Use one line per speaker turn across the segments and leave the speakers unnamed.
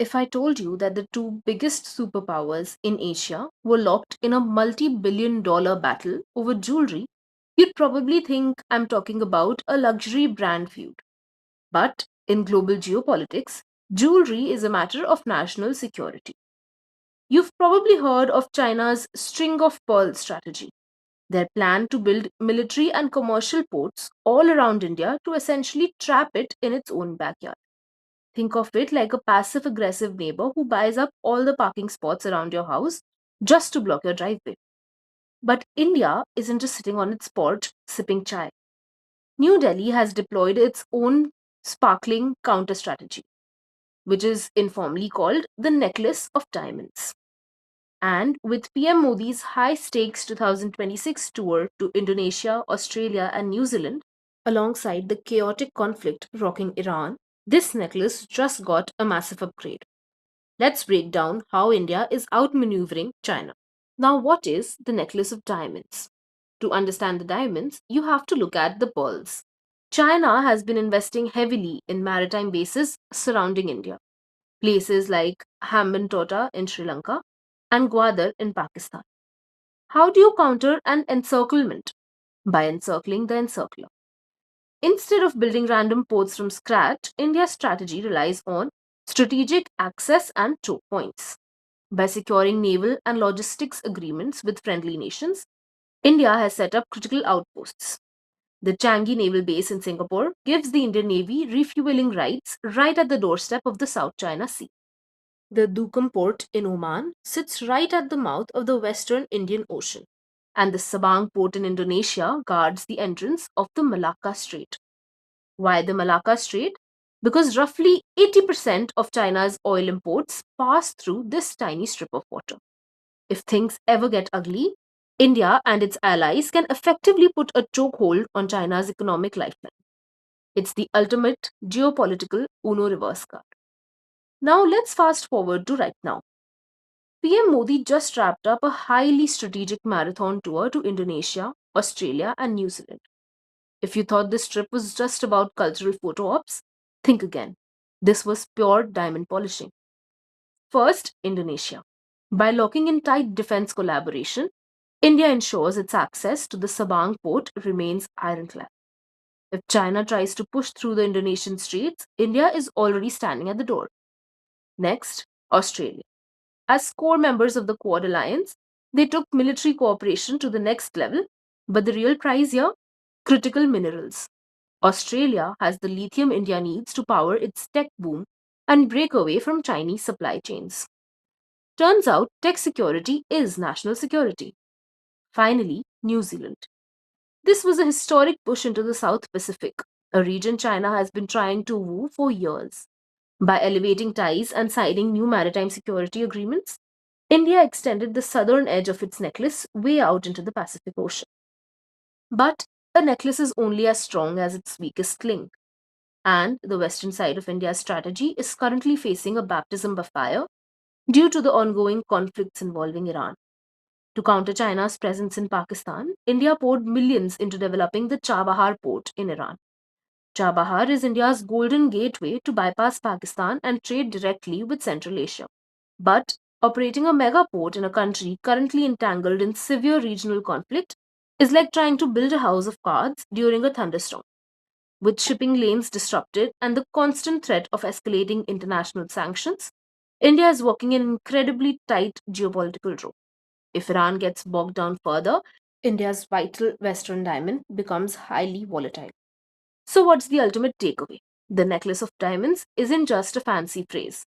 If I told you that the two biggest superpowers in Asia were locked in a multi-billion-dollar battle over jewelry, you'd probably think I'm talking about a luxury brand feud. But in global geopolitics, jewelry is a matter of national security. You've probably heard of China's string of pearls strategy, their plan to build military and commercial ports all around India to essentially trap it in its own backyard. Think of it like a passive aggressive neighbor who buys up all the parking spots around your house just to block your driveway. But India isn't just sitting on its porch sipping chai. New Delhi has deployed its own sparkling counter strategy, which is informally called the necklace of diamonds. And with PM Modi's high stakes 2026 tour to Indonesia, Australia, and New Zealand, alongside the chaotic conflict rocking Iran, this necklace just got a massive upgrade. Let's break down how India is outmaneuvering China. Now, what is the necklace of diamonds? To understand the diamonds, you have to look at the pearls. China has been investing heavily in maritime bases surrounding India, places like Hambantota in Sri Lanka and Gwadar in Pakistan. How do you counter an encirclement? By encircling the encircler. Instead of building random ports from scratch, India's strategy relies on strategic access and choke points. By securing naval and logistics agreements with friendly nations, India has set up critical outposts. The Changi Naval Base in Singapore gives the Indian Navy refueling rights right at the doorstep of the South China Sea. The Duqm port in Oman sits right at the mouth of the Western Indian Ocean, and the Sabang port in Indonesia guards the entrance of the Malacca Strait. Why the Malacca Strait? Because roughly 80% of China's oil imports pass through this tiny strip of water. If things ever get ugly, India and its allies can effectively put a chokehold on China's economic lifeline. It's the ultimate geopolitical Uno reverse card. Now let's fast forward to right now. PM Modi just wrapped up a highly strategic marathon tour to Indonesia, Australia, and New Zealand. If you thought this trip was just about cultural photo ops, think again. This was pure diamond polishing. First, Indonesia. By locking in tight defense collaboration, India ensures its access to the Sabang port remains ironclad. If China tries to push through the Indonesian straits, India is already standing at the door. Next, Australia. As core members of the Quad Alliance, they took military cooperation to the next level, but the real prize here? Critical minerals. Australia has the lithium India needs to power its tech boom and break away from Chinese supply chains. Turns out tech security is national security. Finally, New Zealand. This was a historic push into the South Pacific, a region China has been trying to woo for years. By elevating ties and signing new maritime security agreements, India extended the southern edge of its necklace way out into the Pacific Ocean. But a necklace is only as strong as its weakest link, and the western side of India's strategy is currently facing a baptism of fire due to the ongoing conflicts involving Iran. To counter China's presence in Pakistan, India poured millions into developing the Chabahar port in Iran. Chabahar is India's golden gateway to bypass Pakistan and trade directly with Central Asia. But operating a mega port in a country currently entangled in severe regional conflict is like trying to build a house of cards during a thunderstorm. With shipping lanes disrupted and the constant threat of escalating international sanctions, India is walking an incredibly tight geopolitical rope. If Iran gets bogged down further, India's vital Western diamond becomes highly volatile. So, what's the ultimate takeaway? The necklace of diamonds isn't just a fancy phrase,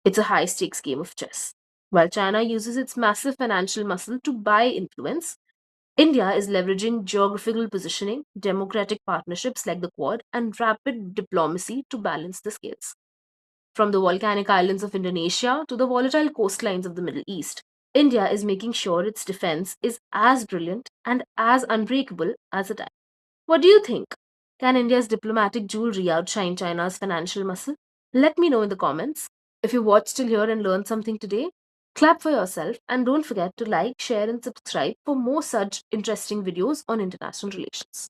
it's a high stakes game of chess. While China uses its massive financial muscle to buy influence, India is leveraging geographical positioning, democratic partnerships like the Quad, and rapid diplomacy to balance the scales. From the volcanic islands of Indonesia to the volatile coastlines of the Middle East, India is making sure its defense is as brilliant and as unbreakable as it is. What do you think? Can India's diplomatic jewelry outshine China's financial muscle? Let me know in the comments. If you watched till here and learned something today, clap for yourself and don't forget to like, share, and subscribe for more such interesting videos on international relations.